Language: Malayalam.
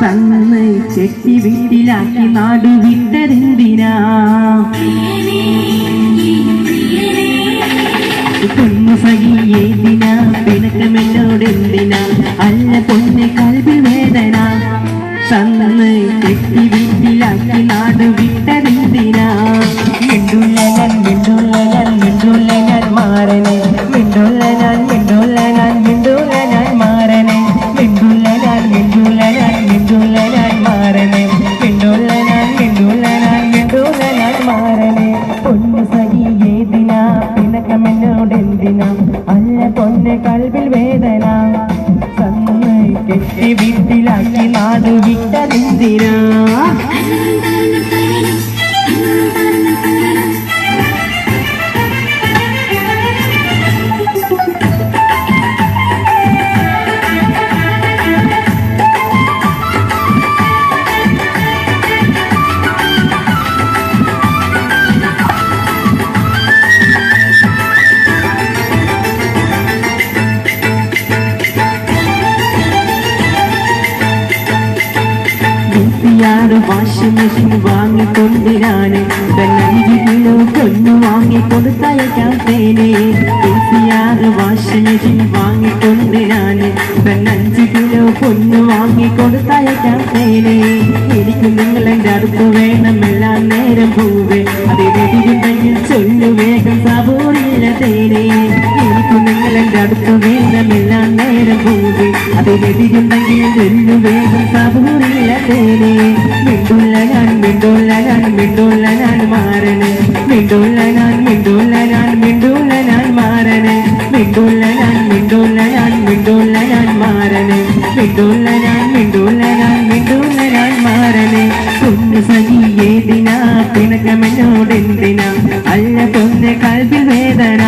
തന്ന് ചെട്ടി വീട്ടിലാക്കി നാടു വിട്ടതെന്തിനാ? പൊന്നു സഖി ഏതിനാ പിണക്കമെന്നോടെന്തിനാ? അല്ല പൊന്നെ കൽബിൽ വേദന തന്ന് ചെട്ടി വീട്ടിലാക്കി നാടു വിട്ടതെന്തിനാ? മിണ്ടുള്ള ഞാൻ മിണ്ടുള്ള ഞാൻ മിണ്ടുള്ള ഞാൻ മാറനെ മിണ്ടുള്ള ഞാൻ മിണ്ടുള്ള ഞാൻ മിണ്ടുള്ള ഞാൻ മാറനെ മിണ്ടുള്ള ഞാൻ മിണ്ടുള്ള ഞാൻ മിണ്ടുള്ള ഞാൻ മാറനെ മിണ്ടുള്ള ഞാൻ മിണ്ടുള്ള ഞാൻ മിണ്ടുള്ള ഞാൻ മാറനെ. പൊന്നു സഖി ഏതിനാ പിണക്കമെന്നോടെന്തിനാ? അല്ല പൊന്നെ കൽബിൽ വേദന തന്ന് കെട്ടി വീട്ടിലാക്കി നാട് വിട്ടതെന്തിനാ? വാഷിംഗ് മെഷീൻ വാങ്ങിക്കൊണ്ടിരാണ് 5 കിലോ പൊന്നു വാങ്ങിക്കൊടുത്തയക്കാം തേനെ. വാഷിംഗ് മെഷീൻ വാങ്ങിക്കൊണ്ടിരാണ് 5 കിലോ പൊന്നു വാങ്ങിക്കൊടുത്തയക്കാം തേനെ. എനിക്ക് നിങ്ങൾ എൻ്റെ അടുത്ത് വേണം എല്ലാം നേരം പോവേ അതിനെതിരുണ്ടെങ്കിൽ ചൊല്ലു വേഗം സബൂറില്ല തേനെ. എനിക്ക് നിങ്ങൾ എൻ്റെ അടുത്ത് വേണം എല്ലാം നേരം പോവേ അതിനെതിരുണ്ടെങ്കിൽ ചൊല്ലു വേഗം സബൂറില്ല തേനെ. മിണ്ടുള്ള ഞാൻ മിണ്ടുള്ള ഞാൻ മിണ്ടുള്ള ഞാൻ മാറനെ മിണ്ടുള്ള ഞാൻ മിണ്ടുള്ള ഞാൻ മിണ്ടുള്ള ഞാൻ മാറനെ മിണ്ടുള്ള ഞാൻ മിണ്ടുള്ള ഞാൻ മിണ്ടുള്ള ഞാൻ മാറനെ മിണ്ടുള്ള ഞാൻ മിണ്ടുള്ള ഞാൻ മിണ്ടുള്ള ഞാൻ മാറനെ. പൊന്നു സഖി ഏതിനാ പിണക്കമെന്നോടെന്തിനാ? അല്ല പൊന്നെ കൽബിൽ വേദന